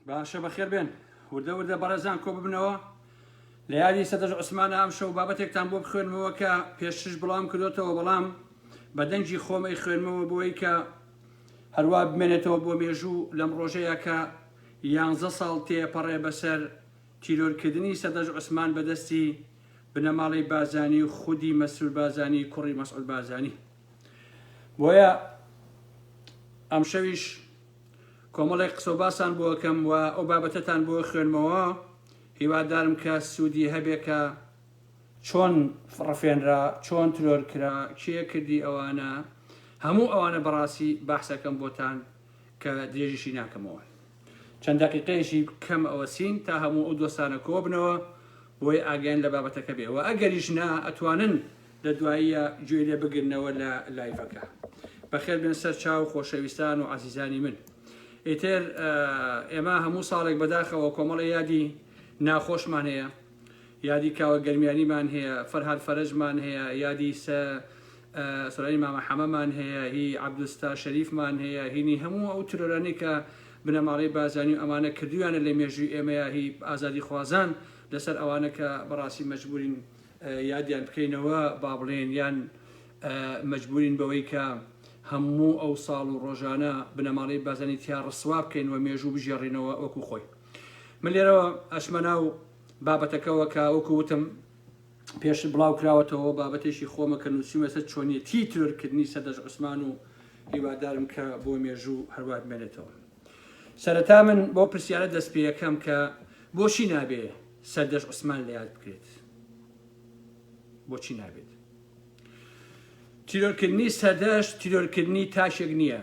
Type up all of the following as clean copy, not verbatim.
باشە بەخێر بێن وردە وردە بەڕێزان کۆ ببنەوە لە یادی سەدەژ عوسمانە ئەم شەو بابەتێکتان بۆ بخوێنمەوە کە پێشش بڵام کردوتەوە بەڵام بە دەنگی خۆمەی خوێنمەوە بۆی کە هەروە بمێنێتەوە بۆ مێژوو لەم ڕۆژەیە کە 11 ساڵ تێپەڕێ بەسەر تیرۆرکردنی سەدەژ عوسمان بەدەستی بنەماڵی بازانی و خودی مەسعود بازانی کوڕی مەسعود بازانی بۆیە ئەم شەویش کۆمەڵێک قسەباسان بۆ ئەەکەم و ئەو بابەتەتان بۆ خوێنمەوە هیوادارم کە سوودی هەبێ کە چۆن ڕفێنرا چۆن ترۆرکرا کێ کردی ئەوانە هەموو ئەوانە بەڕاستی بەحسەکەم بۆتان کە درێژیشی ناکەمەوە چەند دەقیقەیەشی کەم ئەوەسین تا هەموو ئەو دۆستانە کۆبنەوە بۆی ئاگەیان لە بابەتەکە بێ و ئەگەریش نا ئەتوانن لە دواییە گوێ لێ بگرنەوە لە لایڤەکە بەخێر بێن سەر چاو خۆشەویستان و عەزیزانی من ئیتر ئێمە هەموو ساڵێک بەداخەوە کۆمەڵی یادی ناخۆشمان هەیە یادی کاوە گەرمیانیمان هەیە فەرهاد فەرەجمان هەیە یادی سۆرانی مامە حەمەمان هەیە هی عەبدوستا شەریفمان هەیە هینی هەموو ئەو ترۆرانی کە بنەماڵی بازانی و ئەمانە کردویانە لە مێژووی ئێمەیە هی ئازادی خوازان لەسەر ئەوانە کە بەڕاستی مەجبورین یادیان بکەینەوە با بڵێن یان مەجبورین بەوەی کە هەموو ئەو ساڵ و ڕۆژانە بنەماڵی بازانی تیا ڕسوا بکەین و مێژوو بژێڕینەوە وەکو خۆی من لێرەوە ئەشمەنا و بابەتەکەەوە کە وەکو وتم پێش بڵاو کراوەتەوە بابەتێکی خۆمە کە نووسیمە سەر چۆنیەتی ترۆرکردنی سەدەژ عوسمان و هیوادارم کە بۆ مێژوو هەروە بمێنێتەوە سەرەتا من بۆ پرسیارە دەست پێ یەکەم کە بۆچی نابێ سەدەژ عوسمان لە یاد بکرێت بۆچی نابێت تیرۆرکردنی سەدەژ تیرۆرکردنی تاشێک نییە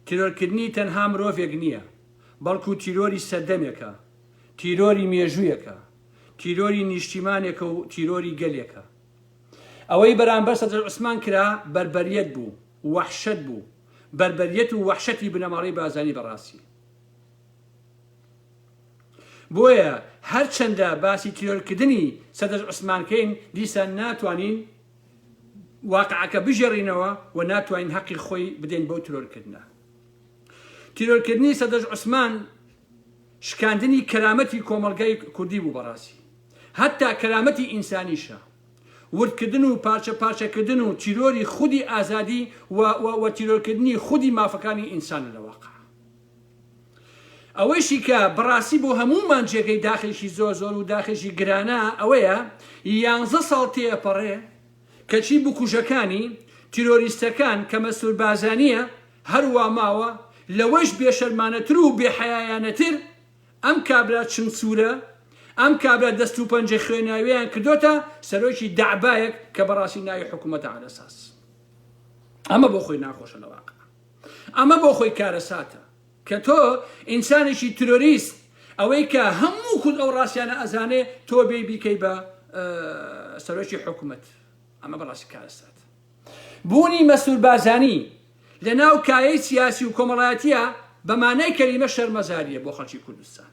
تیرۆرکردنی تەنها مرۆڤێک نییە بەڵکو تیرۆری سەردەمێکە تیرۆری مێژوویەکە تیرۆری نیشتیمانێکە و تیرۆری گەلێکە ئەوەی بەرامبەر سەدەژ عوسمان کرا بربەریەت بوو وەحشەت بوو بربەریەت و وەحشەتی بنەماڵی بازانی بەڕاستی بۆیە هەرچەندە باسی تیرۆرکردنی سەدەژ عوسمانکەین دیسان ناتوانین واقعەکە بژێڕینەوە و ناتوانین حەقی خۆی بدەین بەو ترۆرکردنە تیرۆرکردنی سەدەژ عوسمان شکاندنی کەرامەتی کۆمەڵگەی کوردی بوو بەڕاستی هەتا کەرامەتی ئینسانیشە وردکردن و پارچە پارچەکردن و تیرۆری خودی ئازادی و تیرۆرکردنی خودی مافەکانی ئینسان لە واقع ئەوەیشی کە بەڕاستی بۆ هەموومان جێگەی داخێکی زۆر زۆر و داخێکی گرانە ئەوەیە 11 ساڵ تێپەڕێ کەچی بکوژەکانی تیرۆریستەکان کە مەسعود بازانیە هەروە ماوە لەوەش بێشەرمانەتر و بێحەیایانەتر ئەم کابرا چنگ سوورە ئەم کابرا دەست و پەنجە خوێناویان کردوتە سەرۆکی دەعبایەک کە بەڕاستی ناوی حکوومەتە عەلەساس ئەمە بۆ خۆی ناخۆشە لە واقع ئەمە بۆ خۆی کارەساتە کە تۆ ئینسانێکی ترۆریست ئەوەی کە هەموو کورد ئەو ڕاستیانە ئەزانێ تۆ بێ بیکەی بە سەرۆکی حکوومەت ئەمە بەڕاستی کارەسات بوونی مەسعود بازانی لە ناو کایەی سیاسی و کۆمەڵایەتیە بەمانای کەلیمە شەرمەزاریە بۆ خەڵکی کوردستان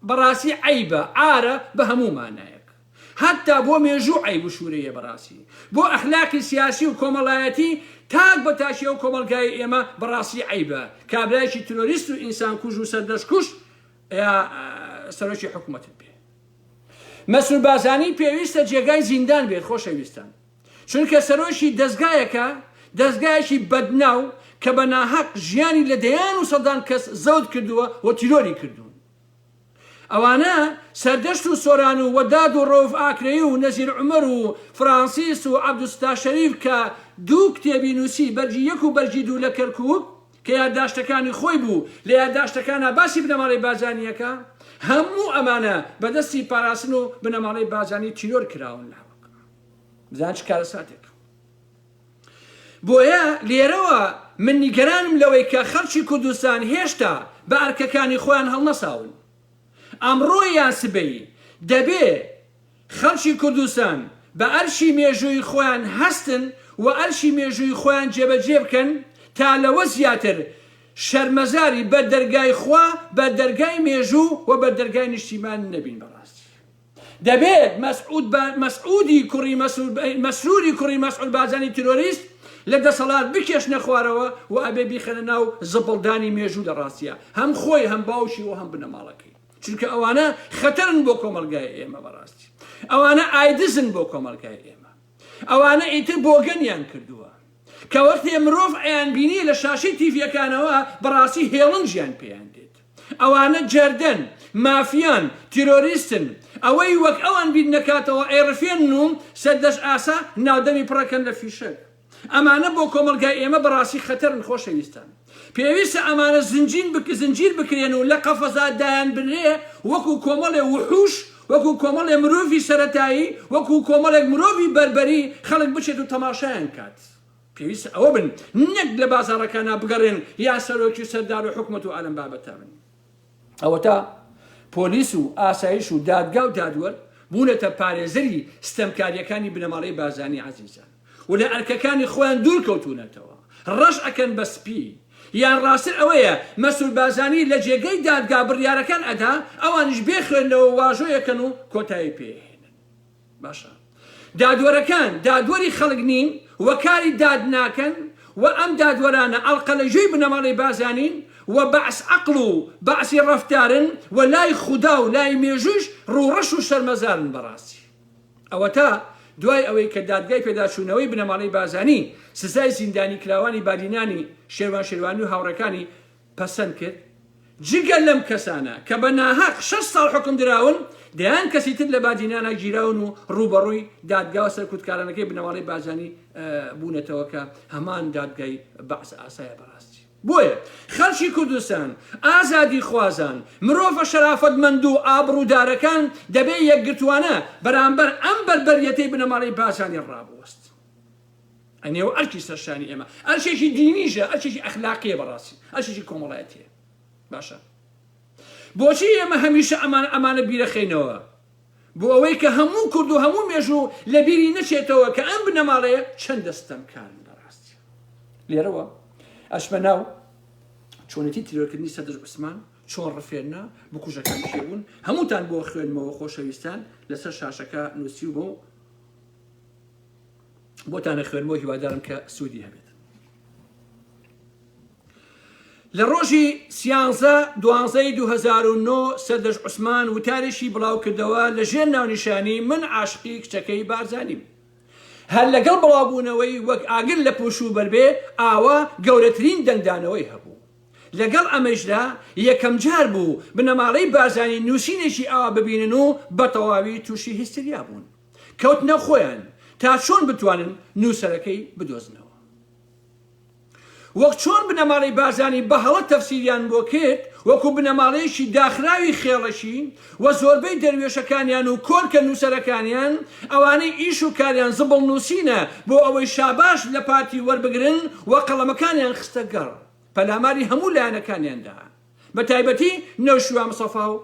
بەڕاستی عەیبە ئارە بە هەموو مانایەک هەتا بۆ مێژوو عەیب و شوورەیە بەڕاستی بۆ ئەخلاقی سیاسی و کۆمەڵایەتی تاک بە تاشی و کۆمەلگای ئێمە بەڕاستی عەیبە کابرایەکی ترۆریست و ئینسان کوژ و سەردەشکوش یا سەرۆکی حکوومەتت بێ مەسعود بازانی پێویستە جێگای زیندان بێت خۆشەویستان چونکە سەرۆکی دەستگایەکە دەستگایەکی بەدناو کە بە ناحەق ژیانی لە دەیان و سەدان کەس زەوت کردووە و تیرۆری کردوون ئەوانە سەردەشت و سۆران و وەداد و ڕۆف ئاکرەی و نەزیر عومەر و فرانسیس و عەبدوستا شەریف کە دوو کتێبی نووسی بەرجی یەک و بەرجی دوو لە کەرکووک کە یادداشتەکانی خۆی بوو لە یادداشتەکانە باسی بنەماڵی بازانیەکە هەموو ئەمانە بەدەستی پاراستن و بنەماڵی بازانی تیرۆر کراون لاوەکە بزان چ کارەساتێک بۆیە لێرەوە من نیگەرانم لەوەی کە خەڵکی کوردستان هێشتا بە ئەرکەکانی خۆیان هەڵنەساون ئەمڕۆیان سبەی دەبێ خەڵکی کوردستان بە ئەرشی مێژووی خۆیان هەستن و ئەرشی مێژووی خۆیان جێبەجێ بکەن تا لەوە زیاتر شەرمەزاری بە دەرگای خوا بە دەرگای مێژوو و بە دەرگای نیشتیمان نەبین بەڕاستی دەبێت مەسعودی کوڕی مەسعود بازانی ترۆریست لە دەسەڵات بکێشنە خوارەوە و ئەبێ بیخەنە ناو زەبڵدانی مێژوو لە ڕاستیە هەم خۆی هەم باوشی و هەم بنەماڵەکەی چونکە ئەوانە خەتەرن بۆ کۆمەلگای ئێمە بەڕاستی ئەوانە ئایدزن بۆ کۆمەلگای ئێمە ئەوانە ئیتر بۆگەنیان کردووە کە وەختێ مرۆڤ ئەیان بینی لە شاشەی تیڤیەکانەوە بەڕاستی هێڵنجیان پێیان دێت ئەوانە جەردەن مافیان تیرۆریستن ئەوەی وەک ئەوان بیر نەکاتەوە ئێڕفێن و سەردەش ئاسا ناودەمی پڕەکەن لە فیشەک ئەمانە بۆ کۆمەلگای ئێمە بەڕاستی خەتەرن خۆشەویستان پێویستە ئەمانە زنجیر بکرێن و لە قەفەزات دایان بنرێ وەکو کۆمەڵێ وحوش وەکو کۆمەڵێ مرۆڤی سەرەتایی وەکو کۆمەڵێک مرۆڤی بەربەری خەڵک بچێت و تەماشایان کات پێویستە ئەوە بن نەک لە بازاڕەکانە بگەڕێن یا سەرۆکی سەردار و حکومەت و ئالەم بابەتە بن ئەوە تا پۆلیس و ئاسایش و دادگا و دادوەر بوونەتە پارێزەری ستەمکاریەکانی بنەماڵەی بازانی عەزیزان و لە ئەرکەکانی خۆیان دوور کەوتونەتەوە ڕەش ئەکەن بە سپی یان ڕاستتر ئەوەیە مەسئول بازانی لە جێگەی دادگا بڕیارەکان ئەدا ئەوانش بێخوێنەوە واژۆیەکەن و کۆتایی پێهێنن باشە دادوەرەکان دادوەری خەڵک نین وە کاری داد ناکەن و ئەم دادوەرانە ئەڵقە لە ژێی بنەماڵەی بازانین و بەعس عەقڵ و بەعسی ڕەفتارن و لای خودا و لای مێژوش ڕوڕەش و شەرمەزارن بەڕاستی ئەوە تا دوای ئەوەی کە دادگای پێداچوونەوەی بنەماڵەی بازانی سزای زیندانی کراوانی بادینانی شێروانی و هاوڕەکانی پەسەند کرد جگە لەم کەسانە کە بە ناهەق 6 ساڵ حکم دراون دەیان کەسی تر لە بادینانە گیراون و ڕوبەڕووی دادگا و سەرکوتکارانەکەی بنەماڵەی بازانی بوونەتەوە کە هەمان دادگای بەعس ئاسایە بەڕاستی بۆیە خەڵکی کوردستان ئازادی خوازان مرۆڤە شەرافەتمەند و ئابڕوودارەکان دەبێ یەکگرتوانە بەرامبەر ئەم بەربەریەتەی بنەماڵەی بازانی ڕابوەست ئەنێوە ئەرکی سەرشانی ئێمە ئەرشێکی دینیژە ئەرشێکی ئەخلاقیە بەڕاستی ئەرشێکی کۆمەڵایەتیە باشە بۆچی ئێمە هەمیشە ئەمانە بیرەخەینەوە بۆ ئەوەی کە هەموو کورد و هەموو مێژوو لە بیری نەچێتەوە کە ئەم بنەماڵەیە چەند دەستەمکارن بەڕاستی لێرەوە ئەشمە ناو چۆنەتی تیرۆرکردنی سەدەر عوسمان چۆن ڕفێرنا بکوژەکان شێبوون هەمووتان بۆ خوێنمەوە خۆشەویستان لەسەر شاشەکە نووسی بۆ بۆتانە خوێنمەوە هیوادارم کە سوودی هەبێت لە ڕۆژی 11/12/2009 سەدەر عوسمان وتارێکی بڵاو کردەوە لە ژێر ناونیشانی من عاشقی کچەکەی بارزانیم هەر لەگەڵ بڵاوبوونەوەی وەک ئاگر لە پوش و بەربێ ئاوا گەورەترین دەنگدانەوەی هەبوو لەگەڵ ئەمەشدا یەکەم جار بوو بنەماڵەی بارزانی نووسینێکی ئاوا ببینن و بەتەواوی تووشی هیستریا بوون کەوتنە خۆیان تا چۆن بتوانن نووسەرەکەی بدۆزنەوە وەک چۆن بنەماڵەی بارزانی بە هەڵە تەفسیریان بۆ کرد وەکو بنەماڵەیەکی داخراوی خێڵەشی و زۆربەی دەروێشەکانیان و کۆرکە نووسەرەکانیان ئەوانەی ئیش و کاریان زبڵ نووسینە بۆ ئەوەی شاباش لە پارتی وەربگرن و قەڵەمەکانیان خستە گەڕ پەلاماری هەموو لایەنەکانیاندا بە تایبەتی نەوشیوا مستەفا و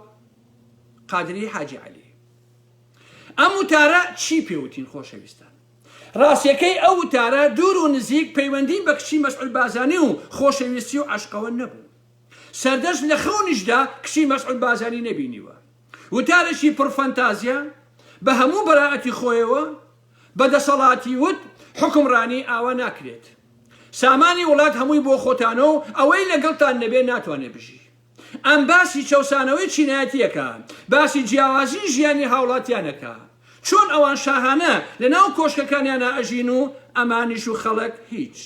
قادری حاجی عەلی ئەم وتارە چی پێوتین خۆشەویستان ڕاستیەکەی ئەو وتارە دوور و نزیک پەیوەندی بە کچی مەسعود بازانی و خۆشەویستی و عەشقەوە نەبوو سەردەست لە خەونیشدا کچی مەسعود بازانی نەبینیوە وتارێکی پڕفەنتازیە بە هەموو بەراعەتی خۆیەوە بەدەسەڵاتی وت حکمڕانی ئاوا ناکرێت سامانی وڵات هەمووی بۆ خۆتانە و ئەوەی لەگەڵتان نەبێ ناتوانێ بژی ئەم باسی چەوسانەوەی چینایەتیەکە باسی جیاوازی ژیانی هاوڵاتیانەکە چۆن ئەوان شاهانە لە ناو کۆشکەکانیانە ئەژین و ئەمانیش و خەڵک هیچ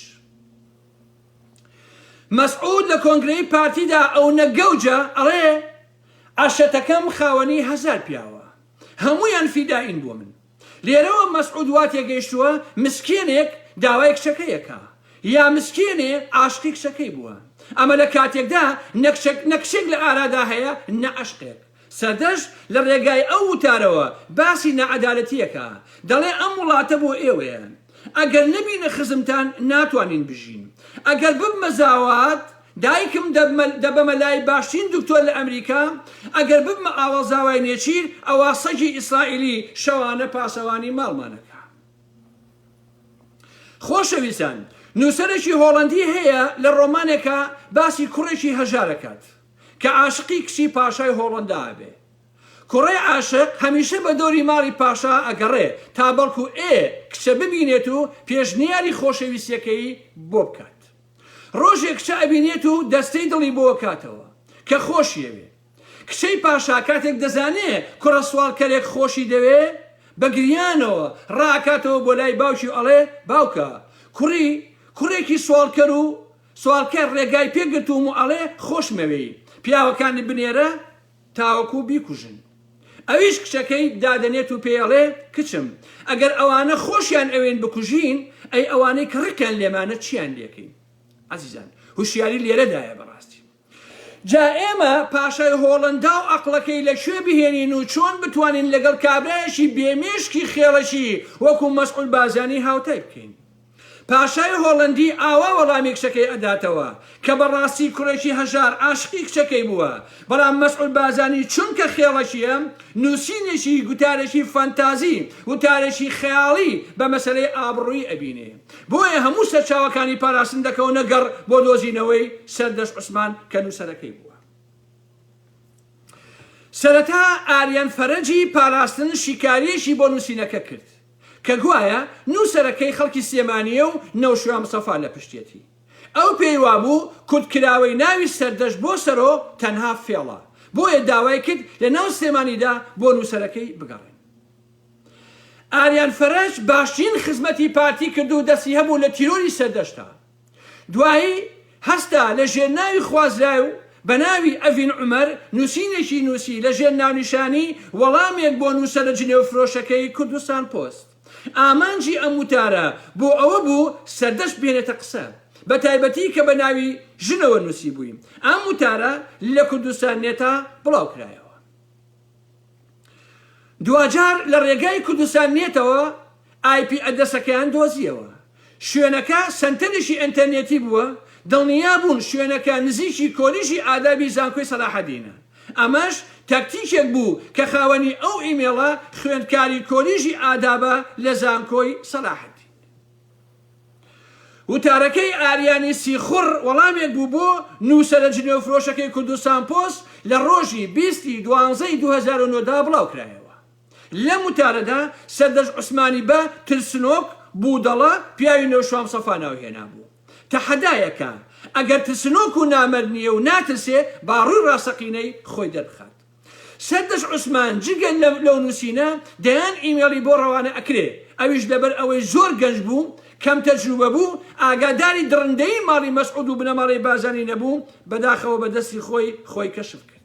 مەسعود لە کۆنگرەی پارتیدا ئەو نەگەوجە ئەڵێ عەشەتەکەم خاوەنی 1000 پیاوە هەموویان فیدائین بۆ من لێرەوە مەسعود وا تێگەیشتووە مسکێنێک داوای کچەکەیەکە یا مسکێنێ عاشقی کچەکەی بووە ئەمە لە کاتێکدا نەکشێک لە ئارادا هەیە نە عەشقێک سەردەش لە ڕێگای ئەو وتارەوە باسی نەعەدالەتیەکە دەڵێ ئەم وڵاتە بۆ ئێوەیە ئەگەر نەبینە خزمتان ناتوانین بژین ئەگەر ببمە زاوات دایکم دەبەمە لای باشترین دکتۆر لە ئەمریکا ئەگەر ببمە ئاوەزاوای نێچیر ئەوە سەگی ئیسرائیلی شەوانە پاسەوانی ماڵمانەکە خۆشەویستان نووسەرێکی هۆڵەندی هەیە لە ڕۆمانێکە باسی کوڕێکی هەژارەکات کە عاشقی کچی پاشای هۆڵەندا بێ کوڕی عاشق هەمیشە بە دۆری ماڵی پاشا ئەگەڕێ تا بەڵکو کچە ببینێت و پێشنیاری خۆشەویستیەکەی بۆ بکات. ڕۆژێک کچە ئەبینێت و دەستەی دڵی بۆ کاتەوە کە خۆشیەوێ. کچەی پاشا کاتێک دەزانێ کوڕە سوالکەرێک خۆشی دەوێ بە گریانەوە ڕاکاتەوە بۆ لای باوکی ئەڵێ باوکە کوڕێکی سوالکەر و سوالکەر ڕێگای پێگرتوم و ئەڵێ خۆشمەوێی پیاوەکانی بنێرە تاوەکو بیکوژن. ئەویش کچەکەی دادەنێت و پێڵێ کچم ئەگەر ئەوانە خۆشیان ئەوێن بکوژین ئەی ئەوانەی کە ڕکیان لێمانە چیان لێکەین. عەزیزان هوشیاری لێرەدایە بەڕاستی. جا ئێمە پاشای هۆڵندا و عەقڵەکەی لەکوێ بهێنین و چۆن بتوانین لەگەڵ کابرایەکی بێمێشکی خێڵەشی وەکو مەسعود بازانی هاوتای بکەین. پاشای هۆڵندی ئاوا وەڵامی کچەکەی ئەداتەوە کە بەڕاستی کوڕێکی هەژار عاشقی کچەکەی بووە، بەڵام مەسعود بازانی چونکە خێڵەشیە نووسینێکی گوتارێکی فەنتازی وتارێکی خەیاڵی بە مەسەلەی ئابڕووی ئەبینێ. بۆیە هەموو سەرچاوەکانی پاراستن دەکەونە گەڕ بۆ دۆزینەوەی سەردەش عوسمان کە نووسەرەکەی بووە. سەرەتا ئاریان فەرەجی پاراستن شیکاریەکی بۆ نووسینەکە کرد کە گوایە نووسەرەکەی خەڵکی سێمانیە و نەوشوام سەفا لە پشتێتی. ئەو پێی وابوو کورتکراوەی ناوی سەردەش بۆ سەرۆ تەنها فێڵە، بۆیە داوای کرد لە ناو سێمانیدا بۆ نووسەرەکەی بگەڕێن. ئاریان فەرەج باشترین خزمەتی پارتی کرد و دەستی هەبوو لە تیرۆری سەردەشتا. دوایی هەستا لە ژێرناوی خوازرای و بە ناوی ئەڤین عومەر نووسینێکی نووسی لە ژێر ناونیشانی وەڵامێک بۆ نووسەرە جنێوفرۆشەکەی کوردستان پۆست. ئامانجی ئەم وتارە بۆ ئەوە بوو سەردەش بێنێتە قسە، بە تایبەتی کە بە ناوی ژنەوە نووسی بوویم. ئەم وتارە لە کوردستان نێتا بڵاو کرایەوە. دوجار لە ڕێگای کوردستان نێتەوە IP ئەدرسەکەیان دۆزیەوە. شوێنەکە سنتەرێکی ئینتەرنێتی بووە، دڵنیا بوون شوێنەکە نزیکی کۆلیژی ئادابی زانکۆی سەلاحەدینە. ئەمەش تاکتیکێک بوو کە خاوەنی ئەو ئیمێڵە خوێندکاری کۆلیژی ئادابە لە زانکۆی سەلاحەدین. وتارەکەی ئاریانی سیخوڕ وەڵامێک بوو بۆ نووسەرە جنێوفرۆشەکەی کوردستان پۆست لە ڕۆژی 20/12/2009 بڵاو کرایەوە. لەم وتارەدا سەردەش عوسمانی بە ترسنۆک بوودەڵە پیاوی نەوشوام سەفا ناوهێنا بوو. تەحەدایەکە ئەگەر ترسنۆک و نامەرد نییە و ناترسێ باڕووی ڕاستەقینەی خۆی دەربخات. سەردەش عوسمان جگە لەو نووسینە دەیان ئیمێڵی بۆ ڕەوانە ئەکرێ، ئەویش لەبەر ئەوەی زۆر گەنج بوو کەم تەجروبە بوو ئاگاداری درڕندەی ماڵی مەسعود و بنەماڵی بازانی نەبوو بەداخەوە بەدەستی خۆی کەشف کرد.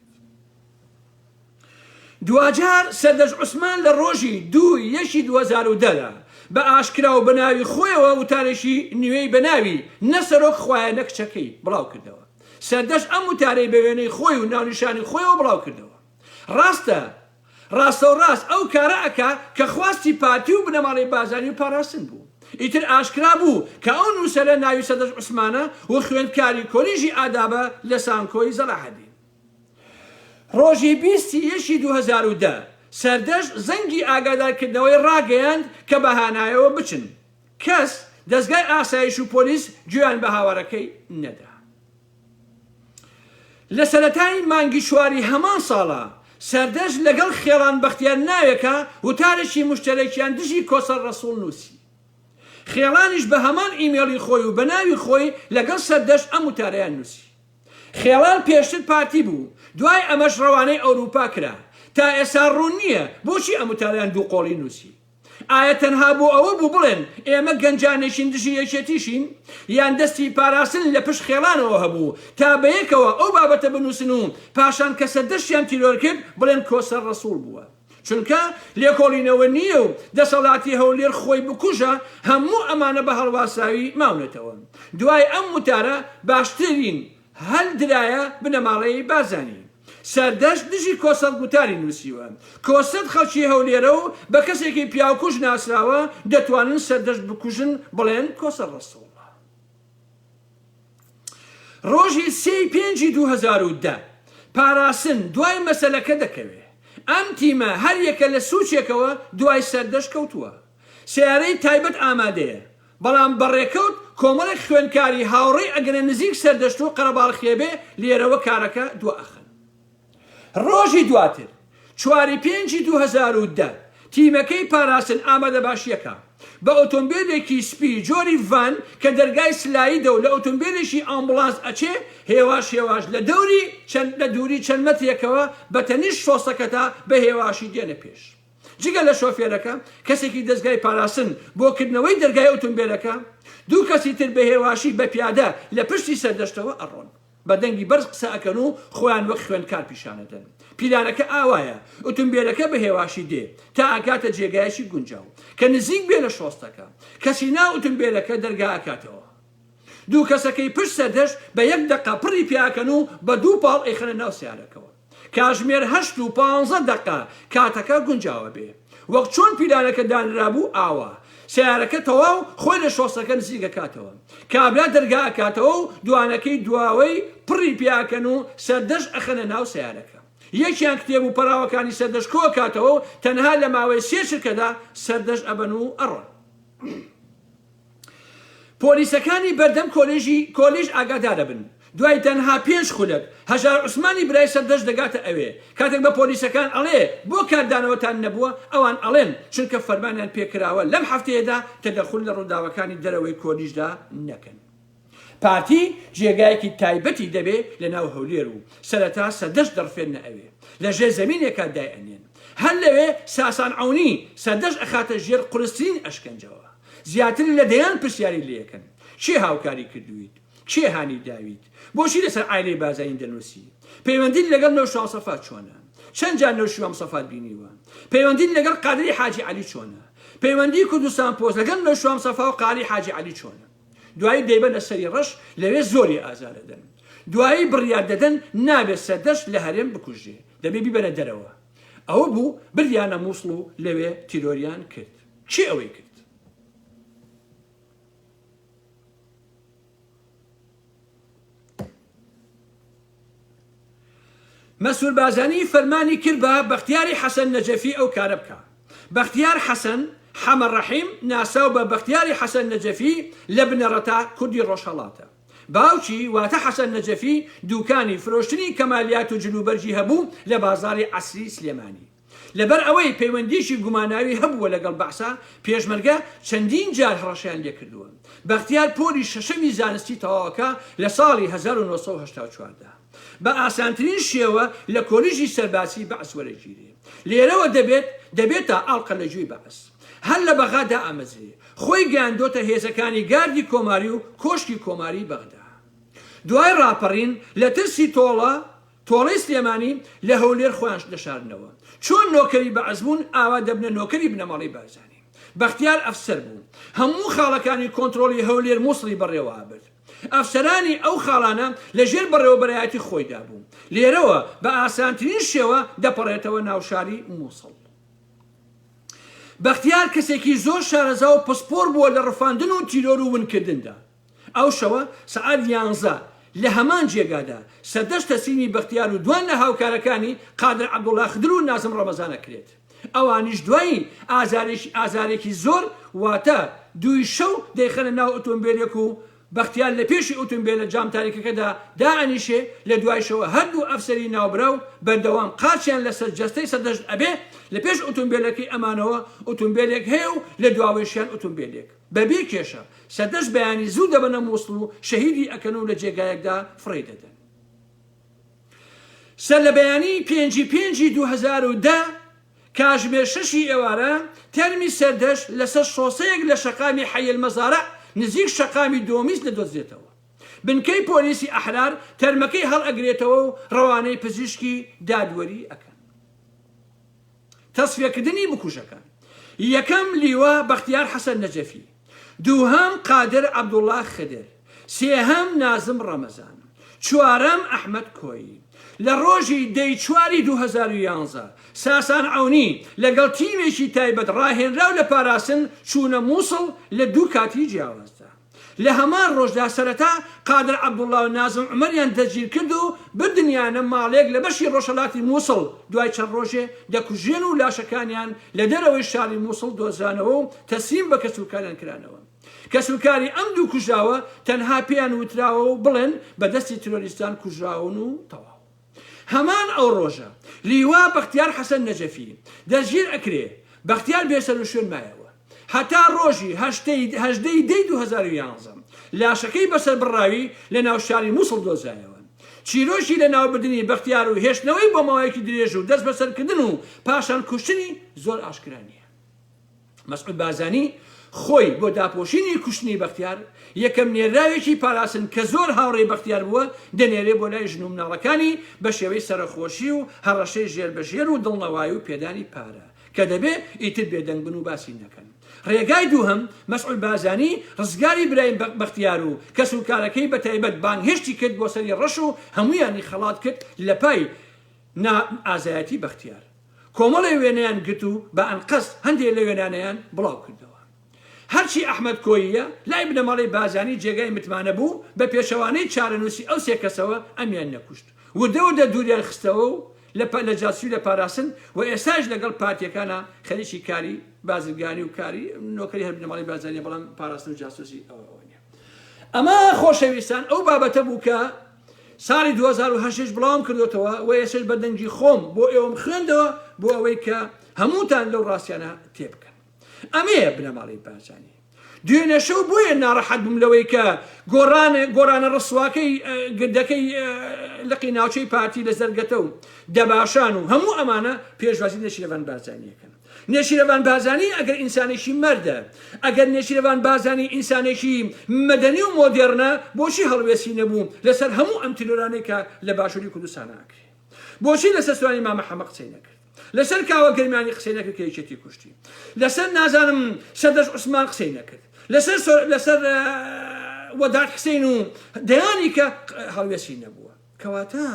دوجار سەردەش عوسمان لە ڕۆژی 2/1/2010 بە ئاشکرا و بەناوی خۆیەوە وتارێکی نوێی بەناوی نەسەرۆک خوایە نەکچەکەی بڵاو کردەوە. سەردەش ئەم وتارەی بە وێنەی خۆی و ناونیشانی خۆیەوە بڵاو کردەوە. ڕاستە و ڕاست ئەو کارە ئەکا کە خواستی پارتی و بنەماڵی بازانی و پاراستن بوو. ئیتر ئاشکرا بوو کە ئەو نووسەرە ناوی سەردەش عوسمانە و خوێندکاری کۆلیژی ئادابە لە سانکۆی سەلاحەدین. ڕۆژی 20/1/2010 سەردەش زەنگی ئاگادارکردنەوەی ڕاگەیاند کە بەهانایەوە بچن. کەس دەستگای ئاسایش و پۆلیس گوێیان بە هاوارەکەی نەدا. لە سەرەتای مانگی شواری هەمان ساڵە سەردەش لەگەڵ خێڵان بەختیار ناوێکە وتارێکی مشتەرەکیان دژی کۆسەر ڕەسوڵ نووسی. خێڵانیش بە هەمان ئیمێڵی خۆی و بە ناوی خۆی لەگەڵ سەردەش ئەم وتارەیان نووسی. خێڵان پێشتر پارتی بوو، دوای ئەمەش ڕەوانەی ئەوروپا کرا. تا ئێستا ڕوون نییە بۆچی ئەم وتارەیان دوو قۆڵی نووسی. ئایا تەنها بۆ ئەوە بوو بڵێن ئێمە گەنجانێکین دژی یەکێتیشین، یان دەستی پاراستن لە پشت خێڵانەوە هەبوو تا بەیەکەوە ئەو بابەتە بنووسن و پاشان کە سەردەشیان تیرۆر کرد بڵێن کۆسەر ڕەسوڵ بووە. چونکە لێکۆڵینەوە نییە و دەسەڵاتی هەولێر خۆی بکوژە هەموو ئەمانە بە هەڵواساوی ماونێتەوە. دوای ئەم وتارە باشترین هەلدرایە بنەماڵەی بازانی. سەردەش دژی کۆسەد گوتاری نووسیوە. کۆسەد خەڵکی هەولێرە و بە کەسێکی پیاوکوژ ناسراوە دەتوانن سەردەش بکوژن بڵێن کۆسەر ڕەسوڵ. ڕۆژی 3/5/2010 پاراستن دوای مەسەلەکە دەکەوێت. ئەم تیمە هەر یەکە لە سوچێکەوە دوای سەردەش کەوتووە. سیارەی تایبەت ئامادەیە، بەڵام بەڕێکەوت کۆمەڵێک خوێندکاری هاوڕێی ئەگەنە نزیک سەردەشت و قەرەباڵخێبێ لێرەوە کارەکە دوائەخن. ڕۆژی دواتر 4 2010 تیمەکەی پاراستن ئامادە باشیەکە بە ئۆتۆمبیلێکی سپی جۆری ڤان کە دەرگای سلاییدە و لە ئۆتۆمبیلێکی ئامبولانس ئەچێ هێواش لە دووری چەند مەترێکەوە بە تەنیشت شۆستەکەتا بە هێواشی دێنە پێش جگە لە شۆفێرەکە کەسێکی دەستگای پاراستن بۆکردنەوەی دەرگای ئۆتۆمبیلەکە دوو کەسی تر بە هێواشی بە پیادە لە پشتی سەردەشتەوە ئەڕۆن بە دەنگی بەرز قسە ئەکەن و خۆیان وەک خوێندکار پیشانەدەن پیلانەکە ئاوایە ئۆتۆمبیلەکە بە هێواشی دێ تا ئاکاتە جێگایشی گونجاو کە نزیک بێ لە شۆستەکە کەسی ناو ئۆتۆمبیلەکە دەرگا ئاکاتەوە دوو کەسەکەی پشت سەردەشت بە 1 دقە پڕی پیاکەن و بە 2 پاڵ ئەیخەنە ناو سیارەکەەوە کاتژمێر 8 و 15 دقە کاتەکە گونجاوە بێ وەک چۆن پیلانەکە دانرابوو ئاوا سیارەکە تەواو خۆی لە شۆستەکە نزیکەکاتەوە کابرا دەرگا ئەکاتەوە و دوانەکەی دواوەی پڕی پیاکەن و سەردەشت ئەخەنە ناو سیارەکە یەکیان کتێب و پەراوەکانی سەردەشت کۆکاتەوە و تەنها لە ماوەی 3 شرکەدا سەردەشت ئەبەن و ئەڕۆن پۆلیسەکانی بەردەم کۆلیژ ئاگادارە بن دوای تەنها 5 خولەک هەژار عوسمانی برای سەردەشت دەگاتە ئەوێ کاتێک بە پۆلیسەکان ئەڵێ بۆ کاردانەوەتان نەبووە ئەوان ئەڵێن چونکە فەرمانیان پێکراوە لەم هەفتەیەدا تەدەخول لە ڕووداوەکانی دەرەوەی کۆلیژدا نەکەن پارتی جێگایەکی تایبەتی دەبێ لە ناو هەولێر و سەرەتا سەردەشت دەڕفێنە ئەوێ لە ژێر زەمینێکە دایئەنێن هەر لەوێ ساسان عەونی سەردەشت ئەخاتە ژێر قورسترین ئەشکەنجەوە زیاتر لە دەیان پرسیاری لێەکەن چی هاوکاری کردویت چی هانی داویت بۆچی لەسەر ئایلەی بازاین دەنووسی پەیوەندی لەگەڵ نەوشەوان سەفات چۆنە چەند جار نەوشەوان سەفات بینیوە پەیوەندی لەگەڵ قادری حاجی عەلی چۆنە پەیوەندی کوردستان پۆست لەگەڵ نەوشەوان سەفا و قادری حاجی عەلی چۆنە دوایی دەیبەن لە سەری ڕەش لەوێ زۆری ئازارەدەن دوایی بڕیار دەدەن نابێت سەردەشت لە هەرێم بکوژێ دەبێ بیبەنە دەرەوە ئەوە بوو بریانە مووسڵ و لەوێ تیرۆریان کرد چی ئەوەی کرد مەسئول بازانی فەرمانی کرد بە بەختیاری حەسەن نەجەفی ئەو کارە بکە بەختیار حەسەن حەمە ڕەحیم ناساو بە بەختیاری حەسەن نەجەفی لە بنەڕەتا کوردی ڕۆژهەڵاتە باوکی واتە حەسەن نەجەفی دووکانی فرۆشتنی کەمالیات و جلوبەرجی هەبوو لە بازاری عەسری سلێمانی لەبەر ئەوەی پەیوەندیشی گوماناوی هەبووە لەگەڵ بەعسا پێشمەرگە چەندین جار هەڕەشیان لێکردووە بەختیار پۆلی شەشەمی زانستی تەواوەکە لە ساڵی 1984 بە ئاسانترین شێوە لە کۆلیژی سەرباسی بەعس وەرەگیرێ لێرەوە دەبێتە ئاڵقە لە جوێی بەعس هەر لە بەغادا ئامەزرێ خۆی گەیاندۆتە هێزەکانی گاردی کۆماری و کۆشکی کۆماری بەغدا دوای ڕاپەڕین لە ترسی تۆڵەی سلێمانی لە هەولێر خۆیان دەشاردنەوە چۆن نۆکەری بەعس بوون ئاوا دەبنە نۆکەری بنەماڵی بازانی بەختیار ئەفسەر بوو هەموو خاڵەکانی کۆنتڕۆلی هەولێر مووسڵی بەڕێوە ئابرد ئەفسەرانی ئەو خاڵانە لەژێر بەڕێوەبەرایەتی خۆیدا بوو لێرەوە بە ئاسانترین شێوە دەپەڕێتەوە ناوشاری مووسڵ بەختیار کەسێکی زۆر شارەزا و پسپۆر بووە لە ڕفاندن و تیرۆر و ونکردندا ئەو شەوە سەعات 11 لە هەمان جێگادا سەردەشت تەسلیمی بەختیار و دوان لە هاوکارەکانی قادر عەبدوڵڵا خدر و نازم ڕەمەزانە کرێت ئەوانیش دوایی ئازارێکی زۆر واتە دوی شەو دەیخەنە ناو ئۆتۆمبیلێک و بەختیار لە پێشی ئۆتۆمبیلە جام تاریکەکەدا دائەنیشێ لە دوایشەوە هەردوو ئەفسەری ناوبراو بەردەوام قاچیان لەسەر جەستەی سەردەشت ئەبێ لە پێش ئۆتۆمبیلەکەی ئەمانەوە ئۆتۆمبیلێک هەیە و لە دواوێشیان ئۆتۆمبیلێک بەبێ کێشە سەردەشت بەیانی زوو دەبەنە مووسڵ و شەهیدی ئەکەن و لە جێگایەکدا فڕێ دەدەن سەر لە بەیانی 5/5/2010 کاتژمێر 6 ئێوارە تەرمی سەردەشت لەسەر شۆسەیەک لە شەقامی حەیل مەزارە نزیک شەقامی دۆمیز لەدۆزرێتەوە بنکەی پۆلیسی ئەحرار تەرمەکەی هەڵ ئەگرێتەوە و ڕەوانەی پزیشکی دادوەری ئەکەن تەسفیەکردنی بکوژەکان یەکەم لیوە بەختیار حەسەن نەجەفی دووهەم قادر عەبدوڵڵا خدر سێهەم نازم ڕەمەزان چوارەم ئەحمەد کۆیی لە ڕۆژی دەی 4 2011 ساسان عەونی لەگەڵ تیمێکی تایبەت ڕاهێنراو لە پاراستن چوونە مووسڵ لە دوو کاتی جیاوازدا لە هەمان ڕۆژدا سەرەتا قادر عەبدوڵڵا و نازم عومەریان دەستگیر کرد و بردنیانە ماڵێک لە بەشی ڕۆژهەڵاتی مووسڵ دوای چەند ڕۆژێ دەکوژێن و لاشەکانیان لە دەرەوەی شاری مووسڵ دۆزرانەوە و تەسلیم بە کەسوکاریان کرانەوە کەسوکاری ئەم دوو کوژراوە تەنها پێیان وتراوە و بڵێن بە دەستی ترۆریستان کوژراون و تەواو هەمان ئەو ڕۆژە لیوا بەختیار حەسەن نەجەفی دەستگیر ئەکرێ بەختیار بێسەر و شوێن مایەوە هەتا ڕۆژی هەژدەی دەی 2011 لاشەکەی بەسەر بڕاوی لە ناو شاری مووسڵ دۆزایەوە چیرۆشی لە ناوبردننی بەختیار و هێشتنەوەی بۆ ماوەیەکی درێژ و دەست بەسەرکردن و پاشان کوشتنی زۆر ئاشکرانیە مەسعود بارزانی خۆی بۆ داپۆشینی کوشتنی بەختیار یەکەم نێراوێکی پاراسن کە زۆر هاوڕێی بەختیار بووە دەنێرێ بۆ لای ژن و مناڵەکانی بە شێوەی سەرخۆشی و هەڕەشەی ژێربەژێر و دڵنەوای و پێدانی پارە کە دەبێ ئیتر بێدەنگ بن و باسی نەکەن ڕێگای دووهم مەسعود بارزانی ڕزگاری برای بەختیار و کەسوکارەکەی بە تایبەت بانگهێشتی کرد بۆ سەری ڕەش و هەمویانی خەڵات کرد لە پای ئازایەتی بەختیار کۆمەڵی وێنەیان گرت و بە ئەنقەست هەندێک لە وێنانەیان بڵاو کردەوە هەرچی ئەحمەد کۆییە لای بنەماڵی بازانی جێگای متمانە بوو بە پێشەوانەی چارەنووسی ئەو سێ کەسەوە ئەمیان نەکوشت وردەوردە دووریان خستەوە و لە جاسووی لە پاراسن و ئێستاش لەگەڵ پارتیەکانە خەریکی کاری بازرگانی و کاری نۆکەری هەر بنەماڵی بازانیە بەڵام پاراستن و جاسووسی ئەوە نیە ئەمە خۆشەویستان ئەو بابەتە بوو کە ساڵی 2008 بڵاوم کردوتەوە و ئێسش بە دەنگی خۆم بۆ ئێوەم خوێندەوە بۆ ئەوەی کە هەمووتان لەو ڕاستیانە تێبکەن ئەمەیە بنەماڵی بازانی دوێنێ شەو بۆیە ناڕەحەت بووم لەوەی کە گۆڕانە ڕسواکەی گردەکەی لقی ناوچەی پارتی لە زەرگەتە و دەباشان و هەموو ئەمانە پێشوازی نێشیرەوان بازانیەکەن نێشیرەوان بازانی ئەگەر ئینسانێکی مەردە ئەگەر نێشیرەوان بازانی ئینسانێکی مەدەنی و مۆدێرنە بۆچی هەڵوێسی نەبوو لەسەر هەموو ئەم تیرۆرانەی کە لە باشووری کوردستان ئاکرێ بۆچی لەسەر سوانی مامە حەمە قسەی نەکرد لەسەر کاوە گەرمیانی قسەی نەکرد کە یەکێتی کوشتی لەسەر نازانم سەدەش عوسمان قسەی نەکرد لەسەر وەداد حسین و دەیانی کە هەڵوێسی نەبووە کەواتە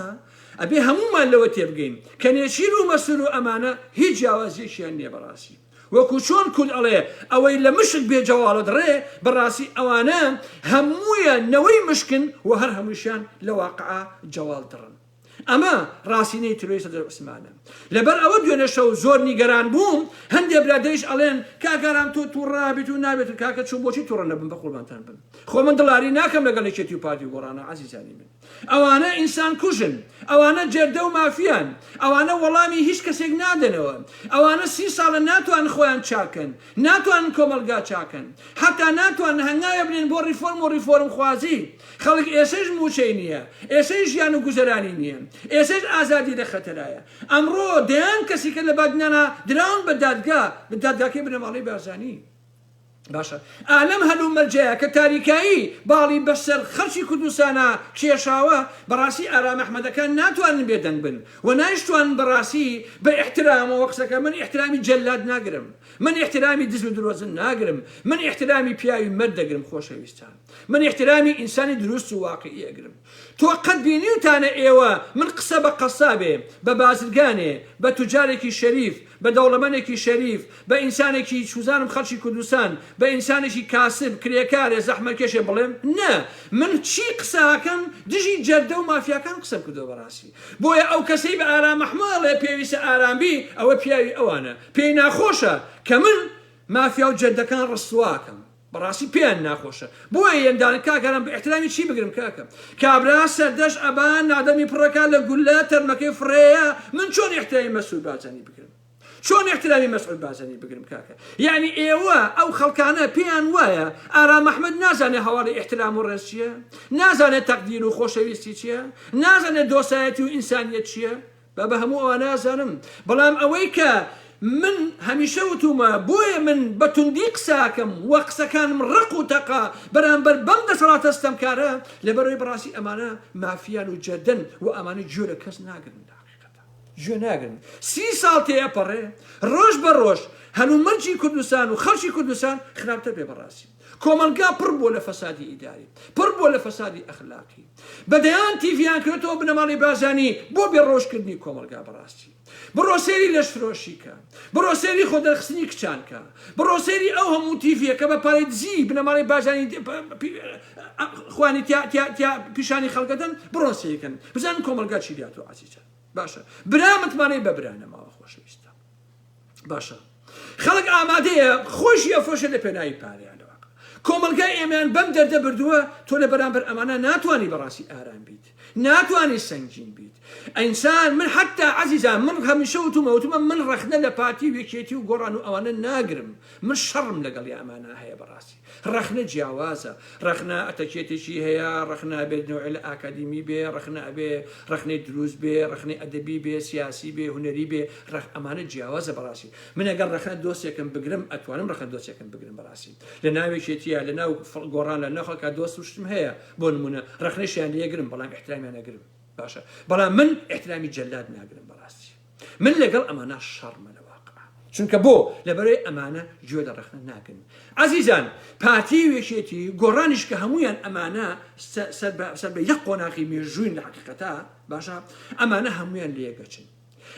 ئەبێ هەمومان لەوە تێبگەین کە نێچیر و مەسول و ئەمانە هیچ جیاوازیەکیان نییە بەڕاستی وەکو چۆن کورد ئەڵێ ئەوەی لە مشک بێ جەواڵت ڕێ بەڕاستی ئەوانە هەموویان نەوەی مشکن و هەر هەمووشیان لە واقعا جەواڵ دڕن ئەمە ڕاستینەی ترۆی سەدەر عوسمانە لەبەر ئەوە دوێنێ شەو زۆر نیگەران بووم هەندێک برادەیش ئەڵێن کاکارام تۆ تووڕابیت و نابێت کاکە چوو بۆچی تووڕە نەبن بە قوربانتان بن خۆ من دڵاری ناکەم لەگەڵ یەکێتی و پارتی و گۆڕانە عەزیزانی من ئەوانە ئینسان کوژن ئەوانە جەردە و مافیان ئەوانە وەڵامی هیچ کەسێک نادەنەوە ئەوانە 30 ساڵە ناتوان خۆیان چاکەن ناتوان کۆمەلگا چاکەن حتا ناتوان هەنگاوێ بنێن بۆ ریفۆرم خوازی خەڵک ئێسەش موچەی نییە ئێسەی ژیان و گوزەرانی نییە ئێسەش ئازادی لە خەتەرایە ئەمڕۆ دەیان کەسی کە لە بەدنانە دراون بە دادگاکەی بنەماڵی بارزانی باشە ئالەم هەلوو مەرجەیە کە تاریکایی باڵی بەسەر خەڵکی کوردستانە کێشاوە بەڕاستی ئارام ئەحمەدەکان ناتوانن بێدەنگ بن و نایشتوان بەڕاستی بە ئیحترامەوە قسەکە من ئیحترامی جەلاد ناگرم من ئیحترامی دز و درۆزن ناگرم من ئیحترامی پیاوی مەرد دەگرم خۆشەویستان من ئیحترامی ئینسانی دروست و واقعی ئەگرم تۆ قەت بینیوتانە ئێوە من قسە بە قەسابێ بە بازرگانێ بە توجارێکی شەریف بە دەوڵەمەندێکی شەریف بە ئینسانێکی سوزانم خەڵکی کوردستان بە ئینسانێکی کاسب کرێکارێ زەحمەتکێشێ بڵێم نە من چی قساکەم دژی جەردە و مافیاکان قسەم کردەوە بەڕاستی بۆیە ئەو کەسەی بە ئارام ئەحمەڵێ پێویستە ئارامبی ئەوە پیاوی ئەوانە پێی ناخۆشە کە من مافیا و جەردەکان ڕستواکەم بەڕاستی پێیان ناخۆشە بۆیە یەندان کاکەرم بە احترامی چی بگرم کاکەم کابرا سەردەش ئەبان نادەمی پڕەکە لە گولە تەرمەکەی فڕەیە من چۆن احترامی مەسعود بارزانی بگرم چۆن احترامی مەسعود بارزانی بگرم کاکە یعنی ئێوە ئەو خەڵکانە پێیان وایە ئارام ئەحمەد نازانێت هەواڵی احترام و ڕێز چییە نازانێت تەقدیر و خۆشەویستی چییە نازانێت دۆسایەتی و ئینسانیەت چییە بە هەموو ئەوە نازانم بەڵام ئەوەی کە من هەمیشە وتومە بۆیە من بە توندی قساکەم وە قسەکانم ڕق و تەقا بەرامبەر بەم دەسەڵاتە ستەمکارە لەبەرەوەی بەڕاستی ئەمانە مافیان و جەردەن و ئەمانە گوێ لە کەس ناگرن گوێ ناگرن 30 ساڵ تێپەڕێ ڕۆژ بە ڕۆژ هەنومەرجی کوردستان و خەڵکی کوردستان خراپتر بێ بەڕاستی کۆمەلگا پڕ بۆ لە فەسادی ئیداری پڕ بۆ لە فەسادی ئەخلاقی بەدەیان تیڤیان کردەوە بنەماڵی بازانی بۆ بێڕۆژکردنی کۆمەلگا بەڕاستی بڕۆ سێری لەش فرۆشیکە بڕۆ سێری خۆدەرخستنی کچانکە بڕۆ سێری ئەو هەموو تیڤیە کە بە پارەی دزی بنەماڵی بازانی خوانی پیشانی خەڵکەدەن بڕۆ سێریکەن بزانن کۆمەلگا چی دیاتۆ عەزیزە باشە برامتمانەی بە برانەماوە خۆشەویستە باشە خەڵک ئامادەیە خۆشی ئەفرۆشە لە پێناوی پارەیانەوە کۆمەلگای ئێمەیان بەم دەردە بردووە تۆ لە بەرامبەر ئەمانە ناتوانانی بەڕاستی ئارام بیت ناتوانانی سەنگین بیت ئینسان من حتا عزیزان من هەمیشە وتومە من ڕەخنە لە پارتی و یەکێتی و گۆڕان و ئەوانە ناگرم من شەڕم لەگەڵی ئەمانە هەیە بەڕاستی ڕەخنە جیاوازە ڕەخنە ئەتەکێتێکی هەیە ڕەخنە بێت نوێ لە ئاکادمی بێ ڕەخنە ئەبێ ڕەخنەی دروست بێ ڕەخنەی ئەدەبی بێ سیاسی بێ هونەری بێ ئەمانە جیاوازە بەڕاستی من ئەگەر ڕەخنە دۆستێکم بگرم ئەتوانم ڕەخنە دۆستێکم بگرم بەڕاستی لە ناوێکێتیە لە ناو گۆڕان لە نەخەڵکە دۆست وشتم هەیە بۆ نمونە ڕەخنەشیان لێگرم بەڵام احترامیان نەگرم باشە بەڵام من احترامی جەلاد ناگرم بەڕاستی من لەگەڵ ئەمانە شەڕمە لە واقع چونکە بۆ لەبەرەوەی ئەمانە گوێ لە ڕەخنە ناگرن عزیزان پارتی وێشێتی گۆڕانیش کە هەمویان ئەمانە سەر بە یەک قۆناغی مێژووین لە حەقیقەتە باشە ئەمانە هەمویان لێگەچن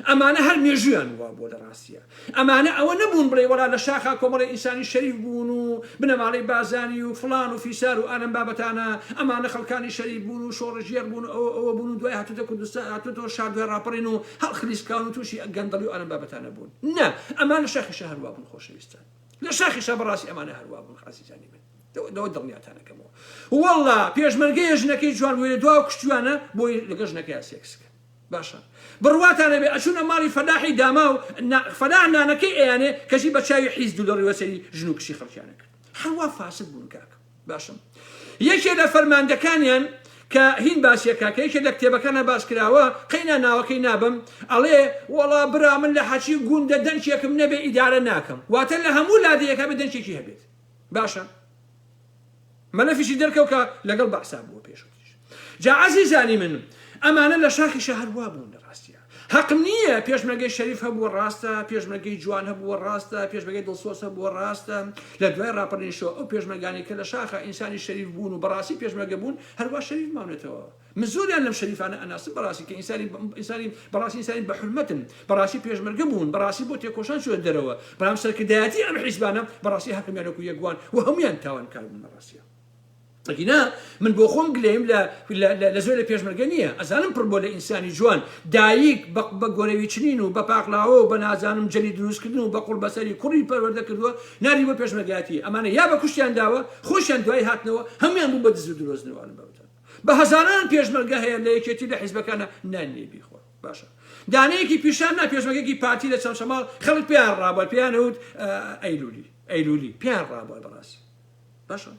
ئەمانە هەر مێژویان وا بۆ لە ڕاستیە ئەمانە ئەوە نەبوون بڵێ وەڵا لە شاخا کۆمەڵی ئینسانی شەریف بوون و بنەماڵەی بازانی و فلان و فیسار و ئانەم بابەتانە ئەمانە خەڵکانی شەریف بوون و شۆڕژێر بوون ئەوە بوون و دوای هاتوتە کوردستان هاتوتەوە شار دوای ڕاپەڕین و هەڵخلیسکان و تووشی گەندەڵی و ئانەم بابەتانە بوون نە ئەمانە شاخیشە هەروە بوون خۆشەویستان لە شاخیشە بەڕاستی ئەمانە هەروە بوون عزیزانی من دەوە دڵنیاتانەکەمەوە وەڵا پێشمەرگەی ژنەکەی جوان بووی لە دواوە کشتیوانە بۆی لەگەڵ ژنەکەی سێکسکە باشە بڕواتانە بێ ئەچوونە ماڵی فەلاحی داما و فەلاح نانەکەی ئەیانێ کەسی بە چاوی حیز دوو لە ڕێوەسەری ژن و کشی خەڵکیانە کرد هەروە فاسد بوون کاکە باشم یەکێ لە فەرماندەکانیان کە هین باسیەکە کە یەکێ لە کتێبەکانە باس کراوە قەینا ناوەکەی نابم ئەڵێ وەڵا برا من لە حەچی گوندە دەنچێکم نەبێ ئیدارە ناکەم واتە لە هەموو لادەیەکە بە دەنچێکی هەبێت باشە مەلەفیشی دەرکەوکە لەگەڵ بەعسا بووە پێشوتیش جا عەزیزانی من ئەمانە لە شاخی شەهر وا بوون لە ڕاستیە حەقم نییە پێشمەرگەی شەریف هەبووە ڕاستە پێشمەرگەی جوان هەبووە ڕاستە پێشمەرگەی دڵسۆز هەبووە ڕاستە لە دوای ڕاپەڕینشەوە ئەو پێشمەرگانی کە لە شاخە ئینسانی شەریف بوون و بەڕاستی پێشمەرگە بوون هەروە شەریف ماونێتەوە من زۆریان لەم شەریفانە ئەناسم بەڕاستی کە بەڕاستی ئینسانی بە حورمەتن بەڕاستی پێشمەرگە بوون بەڕاستی بۆ تێکۆشان شوێ دەرەوە بەڵام سەرکردایەتی ئەم حیزبانە بەڕاستی حەکمیانەکو یەکوان و هەمویان تاوانکار بوون بەڕاستیە ئەگینا من بۆ خۆم گلەیم لە زۆر لە پێشمەرگە نییە ئەزانم پڕ بۆ لە ئینسانی جوان دایک بە گۆرەوی چنین و بە پاقلاوە و بە نازانم جەلی دروستکردن و بە قوڵ بەسەری کوڕی پەروەردە کردووە ناری بۆ پێشمەرگایەتی ئەمانە یا بە کوشتیان داوە خۆشیان دوای هاتنەوە هەمویان بوو بە دز و درۆزنەوەوانم بەوتە بە هەزاران پێشمەرگە هەیە لە یەکێتی لە حیزبەکانە نانێ بیخۆ باشە دانەیەکی پیشان نا پێشمەرگێکی پارتی لە چەند شەماڵ خەڵک پێیان ڕابوە پێیان وت ئەیلولی پێیان ڕابوە بەڕاستی باشە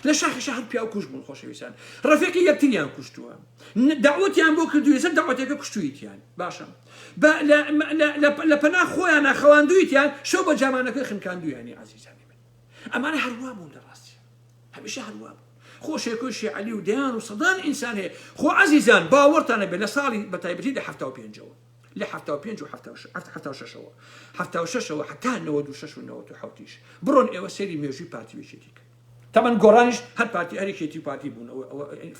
لە شاخی شەهر پیا و کوش بوون خۆشەویستان ڕەفیقی یەکتریان کوشتووە داوەتیان بۆ کردووی سەر داوەتێکە کوشتوویتیان باشە لە پەنا خۆیان ناخەواندوویتیان شەو بە جامانەکەی خنکاندویانی عەزیزانی من ئەمانە هەروە بوون لە ڕاستی هەمیشە هەروە بوون خۆشێکۆی شیعەلی و دەیان و سەدان ئینسان هەیە خۆ عەزیزان باوەڕتانە بێ لە ساڵی بەتایبەتی لە 75ەوە لە 75 و 76ەوە 76ەوە حتا 96 و 97 بڕۆن ئێوە سەیری مێژووی پارتی وێچێتی تەمەەن گۆڕانیش هەر پارتی هەرێکێتی پارتی بوون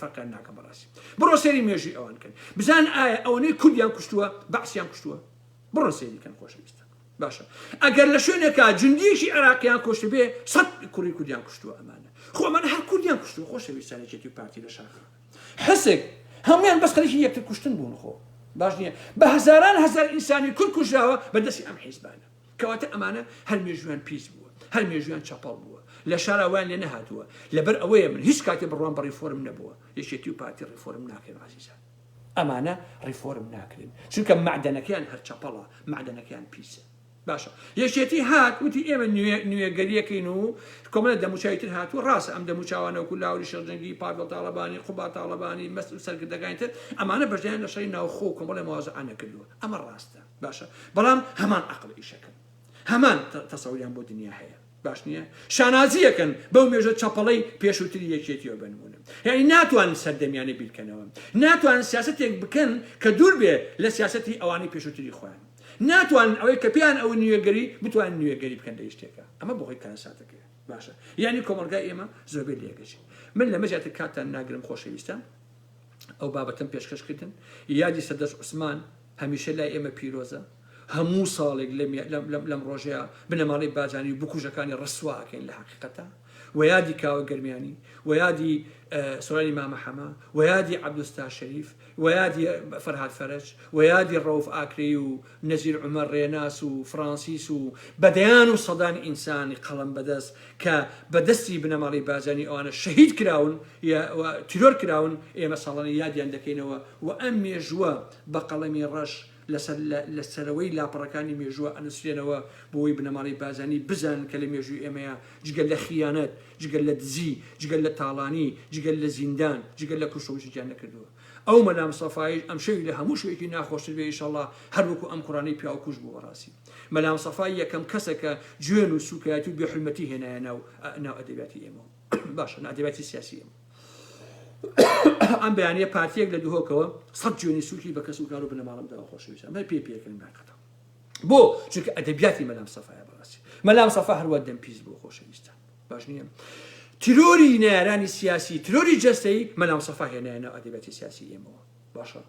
فەرقیان ناکەم بەڕاستی بڕۆ سەیری مێژووی ئەوان کەن بزان ئایا ئەوەنەی کوردیان کوشتووە بەعسیان کوشتووە بڕۆ سەیریکەن خۆشەویستە باشە ئەگەر لە شوێنێکە جندیشی عێراقیان کوشت بێ 100 کوڕی کوردیان کوشتووە ئەمانە خۆ ئەمانە هەر کوردیان کوشتووە خۆشەویستانێکێتی پارتی لە شاخە حسێک هەمویان بەس خەڵکی یەکتر کوشتن بوون خۆ باش نییە بە هەزاران هەزار ئینسانی کورد کوژراوە بەدەستی ئەم حیزبانە کەواتە ئەمانە هەر مێژویان پیس بووە هەر مێژویان چاپەڵ بووە لە شاراوان لێ نەهاتووە لەبەر ئەوەیە من هیچ کاتێ بڕوان بە ڕیفۆرم نەبووە یەکێتی و پارتی ڕیفۆرم ناکەن عەزیزان ئەمانە ڕیفۆرم ناکرێن چونکە معدەنەکەیان هەر چاپەڵە معدەنەکەیان پیسە باشە یەکێتی هات وتی ئێمە نوێگەریەکەین و کۆمەڵە دەموچاویتر هاتووە ڕاستە ئەم دەموچاوانەوەکو لاوری شەڕجەنگی پاڤێڵ تاڵەبانی قوبا تاڵەبانی مەسعود سەرکردەکانی تر ئەمانە بەشداریان لە شەڕی ناوخۆ و کۆمەڵی موازعانە کردووە ئەمە ڕاستە باشە بەڵام هەمان عەقڵ ئیشەکەن هەمان تەسەووریان بۆ دنیا هەیە باش نییە شانازیەکەن بەو مێژە چاپەڵەی پێشووتری یەکێتیەوە بنمونم یعنی ناتوانن سەردەمیانە بیرکەنەوە ناتوانن سیاسەتێک بکەن کە دوور بێ لە سیاسەتی ئەوانەی پێشووتری خۆیان ناتوانن ئەوەی کە پێیان ئەو نوێگەری بتوانن نوێگەری بکەن لە شتێکە ئەمە بۆ خۆی کارەساتەکەیە باشە یعنی کۆمەلگای ئێمە زۆربەی لێگەشی من لە مەجاتە کاتان ناگرم خۆشەویستە ئەو بابەتم پێشکەشکردن یادی سەدەس عوسمان هەمیشە لای ئێمە پیرۆزە هەموو ساڵێک لەم ڕۆژەیە بنەماڵی بازانی و بکوژەکانی ڕسواکەین لە حەقیقەتە ويادي كاوە گەرمیانی ويادي سۆرانی مامەحەمە ويادي عەبدوستار شەریف ويادي فەرهاد فەرەج ويادي ڕەوف ئاکرێ و نەزیر عومەر ڕێناس و فرانسیس و بەدەیان و سەدانی ئینسانی قەڵەم بەدەست کە بەدەستی بنەماڵی بازانی ئەوانە شەهید کراون تیرۆر کراون ئێمە ساڵانە یادیان دەکەینەوە و ئەم مێژووە بە قەڵەمی ڕەش لە سەرەوەی لاپەڕەکانی مێژووە ئەنووسێنەوە بۆی بنەماڵی بازانی بزان کە لە مێژووی ئێمەیە جگەل لە خیانەت جگەل لە دزی جگەل لە تاڵانی جگەل لە زیندان جگەل لە کوشتەوژیان نەکردووە ئەو مەلام سەفای ئەم شەوی لە هەموو شوێکی ناخۆشتر بێ ئینشەڵڵا هەروەکو ئەم قورانەی پیا و کوش بوو بەڕاستی مەلام سەفای یەکەم کەسێکە جوێن و سوکایەتی و بێحورمەتی هێنایە ناو ئەدەبیاتی ئێمە باشە ئەدەبیاتی سیاسی ئێمە ئەم بەیانیە پارتیەک لە دووهۆکەوە 100 جوێنی سووکی بە کەس و کار و بنەماڵمداوە خۆشەویستە مە پێکردن ناکەتەوە بۆ چونکە ئەدەبیاتی مەلام سەفایە بەڕاستی مەلام سەفا هەروە دەمپیز بۆ خۆشەویستە باش نییە تیرۆری نارانی سیاسی تیرۆری جەستەی مەلام سەفا هێنایە ناو ئەدەبیاتی سیاسی ئێمەوە باشە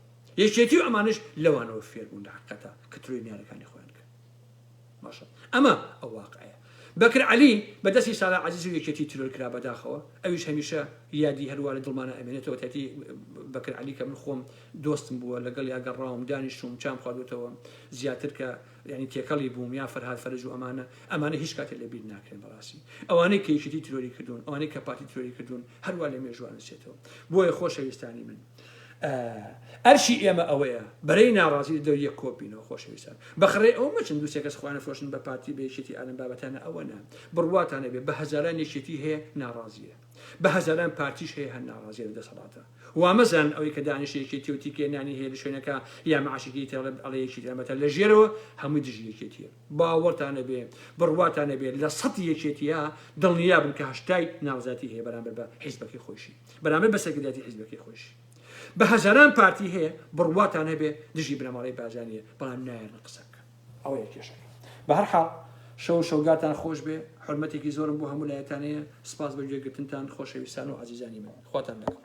یەکێتی و ئەمانش لەوانەوە فێر بوون لە حقیقەتە کە تیرۆری نارەکانی خۆیان کرد باشە ئەمە ئەو واقعەیە بەکر عەلی بەدەستی ساڵح عەزیز و یەکێتی تیرۆر کرا بەداخەوە ئەویش هەمیشە یادی هەروە لە دڵمانە ئەمێنێتەوە تاتی بەکر عەلی کە من خۆم دۆستم بووە لەگەڵ یا گەڕاوم دانیشتوم چام خواردوتەوە زیاتر کە ینی تێکەڵی بووم یا فەرهاد فەرەج و ئەمانە هیچ کاتێک لەبیر ناکرێن بەڕاستی ئەوانەی کە یەکێتی تیرۆری کردوون ئەوانەی کە پارتی تیرۆری کردوون هەروە لە مێژووان نووسێتەوە بۆیە خۆشەویستانی من ئەرشی ئێمە ئەوەیە بەرەی ناڕازی دەوری کۆپینەوە خۆشەویستان بەخڕێ ئەو مەچن دووسێک کەس خوانە فرۆشن بە پارتی بەیەکێتی ئالەم بابەتانە ئەوەنە بڕواتانە بێ بە هەزاران یەکێتی هەیە ناڕازیە بە هەزاران پارتیش هەیە هەر ناڕازیە لە دەسەڵاتە وامەزان ئەوەی کە دانیش یەکێتی و تیکێنانی هەیە لە شوێنەکە یا معاشێکی تێڵێ ئەڵێ یەکێتی ئەمەتە لە ژێرەوە هەمووی دژی یەکێتیە باوەڕتانە بێ بڕواتانە بێ لە 100 یەکێتیە دڵنیا بن کە 80 ناڕزاتی هەیە بەرامبەر بە حیزبەکەی خۆشی بەرامبەر بە سەرکردایەتی حیزبەکەی خۆشی بە هەزاران پارتی هەیە بڕواتان هەبێ دژی بنەماڵی بازانیە بەڵام نایەنە قسە بکە ئەوەیە کێشەکە بە هەر حاڵ شەوگاتان خۆش بێ حورمەتێکی زۆرم بۆ هەموو لایەتانەیە سپاس بە گوێگرتنتان خۆشەویستان و عەزیزانی من خواتان لەگەڵ